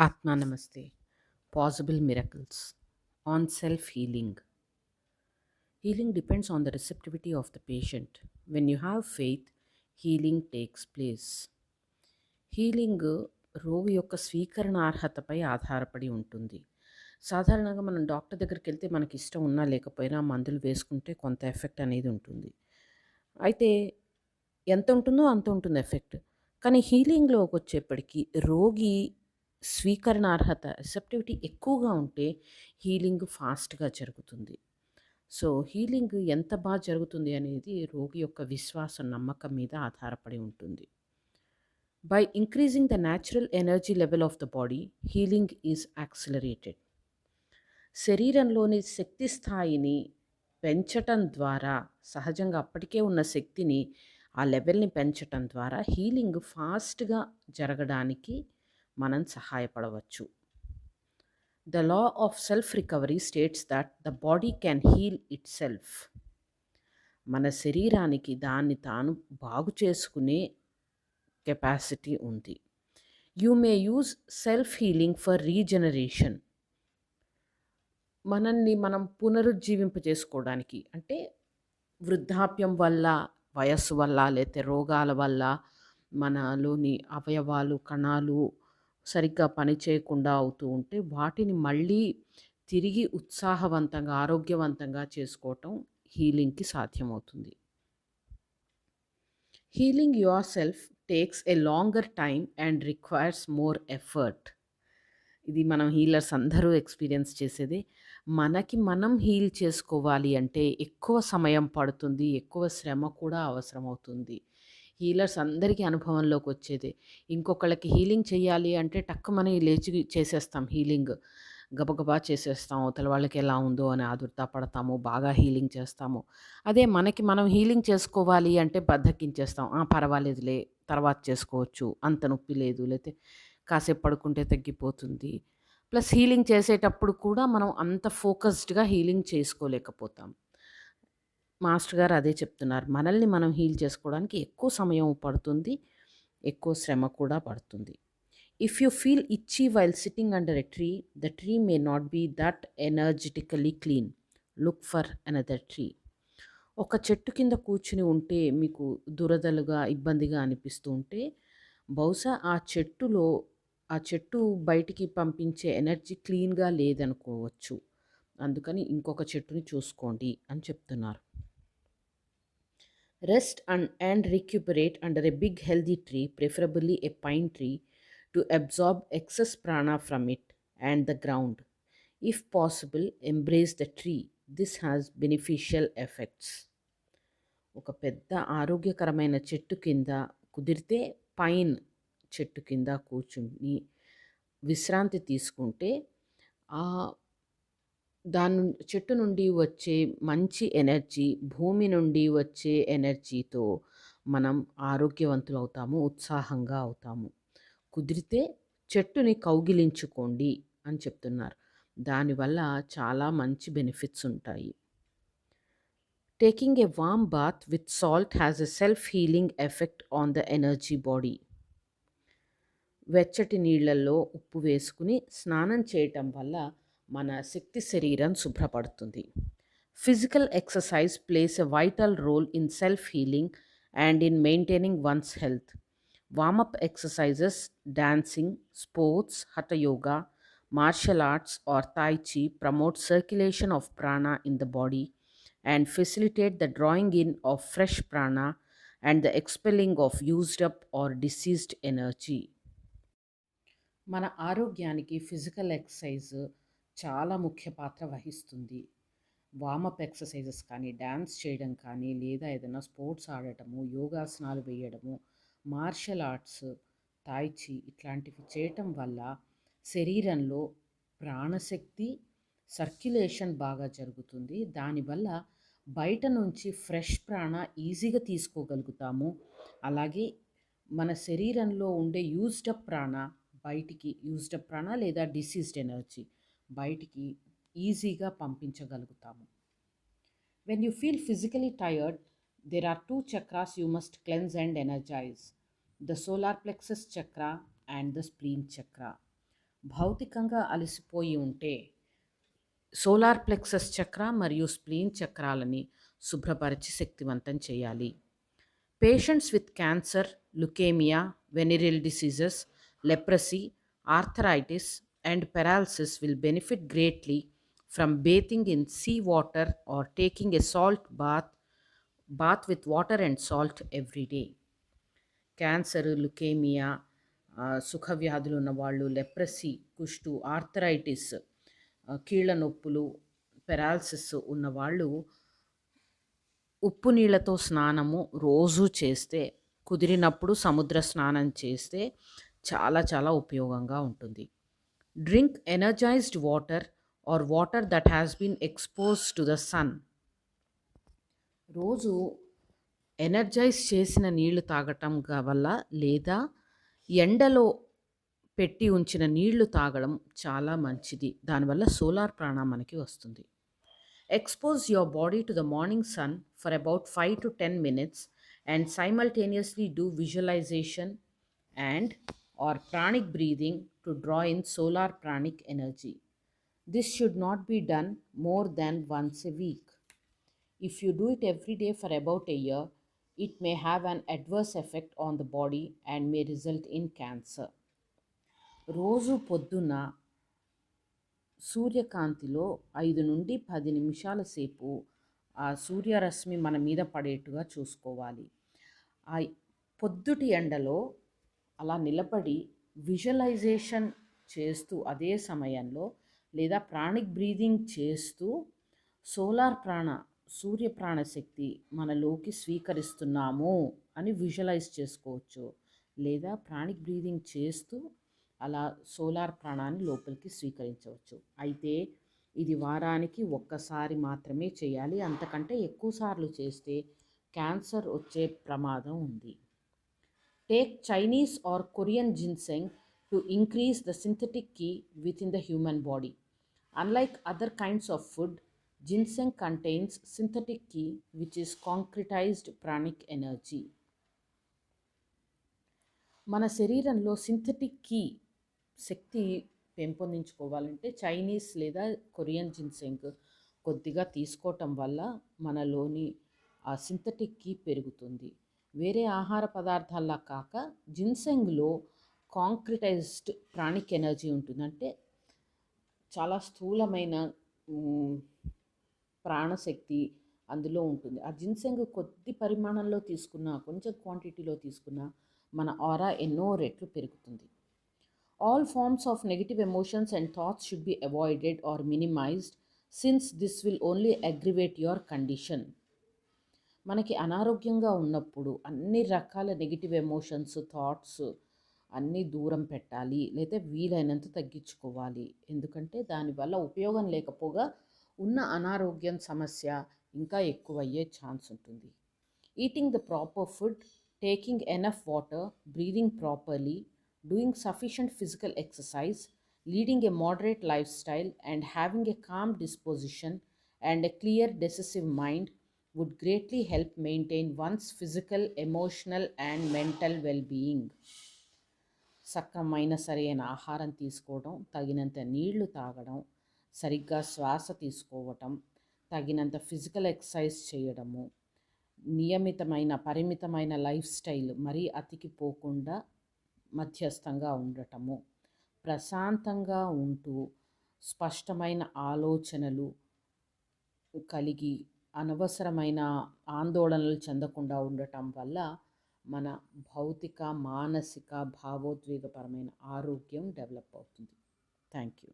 Atma Namaste. Possible miracles. On self healing. Healing depends on the receptivity of the patient. When you have faith, healing takes place. Healing రోగి యొక్క స్వీకరణార్హతపై ఆధారపడి ఉంటుంది. సాధారణంగా మనం doctor దగ్గరికి వెళ్తే మనకి ఇష్టం ఉన్నా లేకపోయినా మందులు వేసుకుంటే కొంత ఎఫెక్ట్ అనేది ఉంటుంది. అయితే ఎంత ఉంటుందో అంత ఉంటుంది ఎఫెక్ట్. కానీ హీలింగ్‌లోకి వచ్చేప్పటికి రోగి స్వీకరణార్హత రిసెప్టివిటీ ఎక్కువగా ఉంటే హీలింగ్ ఫాస్ట్‌గా జరుగుతుంది. సో, హీలింగ్ ఎంత జరుగుతుంది అనేది రోగి యొక్క విశ్వాసం, నమ్మకం మీద ఆధారపడి ఉంటుంది. By increasing the natural energy level of the body, healing is accelerated. శరీరంలోని శక్తి స్థాయిని పెంచటం ద్వారా సహజంగా అప్పటికే ఉన్న శక్తిని ఆ లెవెల్‌ని పెంచటం ద్వారా హీలింగ్ ఫాస్ట్‌గా జరగడానికి మనం సహాయపడవచ్చు. The law of self recovery states that the body can heal itself. మన శరీరానికి దాన్ని తాను బాగు చేసుకునే కెపాసిటీ ఉంది. You may use self healing for regeneration. మనల్ని మనం పునరుజ్జీవింపజేసుకోవడానికి అంటే వృద్ధాప్యం వల్ల, వయస్సు వల్ల, లేతే రోగాల వల్ల మనలోని అవయవాలు, కణాలు సరిగ్గా పనిచేయకుండా అవుతూ ఉంటే వాటిని మళ్ళీ తిరిగి ఉత్సాహవంతంగా, ఆరోగ్యవంతంగా చేసుకోవటం హీలింగ్‌కి సాధ్యమవుతుంది. Healing yourself takes a longer time and requires more effort. ఇది మనం హీలర్స్ అందరూ ఎక్స్‌పీరియన్స్ చేసేదే. మనకి మనం హీల్ చేసుకోవాలి అంటే ఎక్కువ సమయం పడుతుంది. ఎక్కువ శ్రమ కూడా అవసరమవుతుంది. హీలర్స్ అందరికీ అనుభవంలోకొచ్చేదే. ఇంకొకళ్ళకి హీలింగ్ చేయాలి అంటే టక్కుమని లేచి చేసేస్తాం హీలింగ్. గబగబా చేసేస్తాం. అవతల వాళ్ళకి ఎలా ఉందో అని ఆదుర్దా పడతాము. బాగా హీలింగ్ చేస్తాము. అదే మనకి మనం హీలింగ్ చేసుకోవాలి అంటే బద్ధకించేస్తాం. పర్వాలేదులే తర్వాత చేసుకోవచ్చు. అంత నొప్పి లేదు. లేతే కాసేపు పడుకుంటే తగ్గిపోతుంది. ప్లస్ హీలింగ్ చేసేటప్పుడు కూడా మనం అంత ఫోకస్డ్‌గా హీలింగ్ చేసుకోలేకపోతాం. మాస్టర్ గారు అదే చెప్తున్నారు. మనల్ని మనం హీల్ చేసుకోవడానికి ఎక్కువ సమయం పడుతుంది. ఎక్కువ శ్రమ కూడా పడుతుంది. If you feel itchy while sitting under a tree, the tree may not be that energetically clean. Look for another tree. ఒక చెట్టు కింద కూర్చుని ఉంటే మీకు దురదలుగా, ఇబ్బందిగా అనిపిస్తూ ఉంటే, బహుశా ఆ చెట్టు బయటికి పంపించే ఎనర్జీ క్లీన్‌గా లేదనుకోవచ్చు. అందుకని ఇంకొక చెట్టుని చూసుకోండి అని చెప్తున్నారు. Rest and recuperate under a big healthy tree, preferably a pine tree, to absorb excess prana from it and the ground. If possible, embrace the tree. This has beneficial effects. ఒక పెద్ద ఆరోగ్యకరమైన చెట్టు కింద కుదిరితే పైన్ చెట్టు కింద కూర్చుని విశ్రాంతి తీసుకుంటే ఆ చెట్టు నుండి వచ్చే మంచి ఎనర్జీ, భూమి నుండి వచ్చే ఎనర్జీతో మనం ఆరోగ్యవంతులవుతాము, ఉత్సాహంగా అవుతాము. కుదిరితే చెట్టుని కౌగిలించుకోండి అని చెప్తున్నారు. దానివల్ల చాలా మంచి బెనిఫిట్స్ ఉంటాయి. Taking a warm bath with salt has a self healing effect on the energy body. వెచ్చటి నీళ్ళల్లో ఉప్పు వేసుకుని స్నానం చేయటం వల్ల మన శక్తి శరీరం శుభ్రపడుతుంది. Physical exercise plays a vital role in self healing and in maintaining one's health. Warm up exercises, dancing, sports, Hatha yoga, martial arts or Tai Chi promote circulation of prana in the body and facilitate the drawing in of fresh prana and the expelling of used up or diseased energy. మన ఆరోగ్యానికి physical exercise చాలా ముఖ్య పాత్ర వహిస్తుంది. Warm up exercises కానీ, dance చేయడం కానీ, లేదా ఏదైనా స్పోర్ట్స్ ఆడటము, యోగాసనాలు వేయడము, మార్షల్ ఆర్ట్స్, తాయిచి ఇట్లాంటివి చేయటం వల్ల శరీరంలో ప్రాణశక్తి, సర్క్యులేషన్ బాగా జరుగుతుంది. దానివల్ల బయట నుంచి ఫ్రెష్ ప్రాణ ఈజీగా తీసుకోగలుగుతాము. అలాగే మన శరీరంలో ఉండే యూజ్డ్ అప్ ప్రాణ లేదా డిసీజ్డ్ ఎనర్జీ బయటికి ఈజీగా పంపించగలుగుతాము. When you feel physically tired, there are two chakras you must cleanse and energize: the solar plexus chakra and the spleen chakra. భౌతికంగా అలసిపోయి ఉంటే సోలార్ ప్లెక్సస్ చక్ర మరియు స్ప్లీన్ చక్రాలని శుభ్రపరిచి శక్తివంతం చేయాలి. Patients with cancer, leukaemia, venereal diseases, leprosy, arthritis, and paralysis will benefit greatly from bathing in seawater or taking a salt bath with water and salt every day. Cancer, leukaemia, సుఖ వ్యాధులు ఉన్నవాళ్ళు, leprosy, కుష్టు, arthritis, కీళ్ళ నొప్పులు, paralysis ఉన్నవాళ్ళు ఉప్పు నీళ్ళతో స్నానము రోజు చేస్తే, కుదిరినప్పుడు సముద్ర స్నానం చేస్తే చాలా చాలా ఉపయోగంగా ఉంటుంది. Drink energized water or water that has been expose to the sun. రోజు ఎనర్జైజ్ చేసిన నీళ్లు తాగటం వల్ల లేదా ఎండలో పెట్టి ఉంచిన నీళ్లు తాగడం చాలా మంచిది. దానివల్ల సోలార్ ప్రాణ మనకి వస్తుంది. Expose your body to the morning sun for about 5 to 10 minutes and simultaneously do visualization and or pranic breathing to draw in solar pranic energy. This should not be done more than once a week. If you do it every day for about a year, it may have an adverse effect on the body and may result in cancer. రోజు పొద్దున్న సూర్యకాంతిలో 5 నుండి 10 నిమిషాల సేపు ఆ సూర్యరశ్మి మన మీద పడేట్టుగా చూసుకోవాలి. ఆ పొద్దుటి ఎండలో అలా నిలబడి విజువలైజేషన్ చేస్తూ అదే సమయంలో లేదా ప్రాణిక్ బ్రీదింగ్ చేస్తూ సోలార్ ప్రాణ సూర్య ప్రాణశక్తి మనలోకి స్వీకరిస్తున్నాము అని విజువలైజ్ చేసుకోవచ్చు. లేదా ప్రాణిక్ బ్రీదింగ్ చేస్తూ అలా సోలార్ ప్రాణాన్ని లోపలికి స్వీకరించవచ్చు. అయితే ఇది వారానికి ఒక్కసారి మాత్రమే చేయాలి. అంతకంటే ఎక్కువ సార్లు చేస్తే క్యాన్సర్ వచ్చే ప్రమాదం ఉంది. Take Chinese or Korean ginseng to increase the synthetic key within the human body. Unlike other kinds of food, ginseng contains synthetic key, which is concretized pranic energy. మన శరీరంలో సింథటిక్ కీ శక్తి పెంపొందించుకోవాలంటే Chinese లేదా Korean ginseng కొద్దిగా తీసుకోవటం వల్ల మనలోని ఆ synthetic key పెరుగుతుంది. వేరే ఆహార పదార్థాల్లా కాక జిన్సెంగ్లో కాంక్రిటైజ్డ్ ప్రాణిక్ ఎనర్జీ ఉంటుంది. అంటే చాలా స్థూలమైన ప్రాణశక్తి అందులో ఉంటుంది. ఆ జిన్సెంగ్ కొద్ది పరిమాణంలో తీసుకున్నా, కొంచెం క్వాంటిటీలో తీసుకున్నా మన ఆరా ఎన్నో రెట్లు పెరుగుతుంది. All forms of negative emotions and thoughts should be avoided or minimized since this will only aggravate your condition. మనకి అనారోగ్యంగా ఉన్నప్పుడు అన్ని రకాల నెగిటివ్ ఎమోషన్స్, థాట్స్ అన్నీ దూరం పెట్టాలి, లేదా వీలైనంత తగ్గించుకోవాలి. ఎందుకంటే దానివల్ల ఉపయోగం లేకపోగా ఉన్న అనారోగ్యం సమస్య ఇంకా ఎక్కువయ్యే ఛాన్స్ ఉంటుంది. Eating the proper food, taking enough water, breathing properly, doing sufficient physical exercise, leading a moderate lifestyle, and having a calm disposition and a clear, decisive mind would greatly help maintain one's physical, emotional, and mental well-being. సరైన ఆహారం తీసుకోవడం, తగినంత నీళ్లు తాగడం, సరిగ్గా శ్వాస తీసుకోవటం, తగినంత ఫిజికల్ ఎక్సర్సైజ్ చేయడము, పరిమితమైన లైఫ్ స్టైల్, మరీ అతికిపోకుండా మధ్యస్థంగా ఉండటము, ప్రశాంతంగా ఉంటూ స్పష్టమైన ఆలోచనలు కలిగి అనవసరమైన ఆందోళనలు చెందకుండా ఉండటం వల్ల మన భౌతిక, మానసిక, భావోద్వేగపరమైన ఆరోగ్యం డెవలప్ అవుతుంది. Thank you.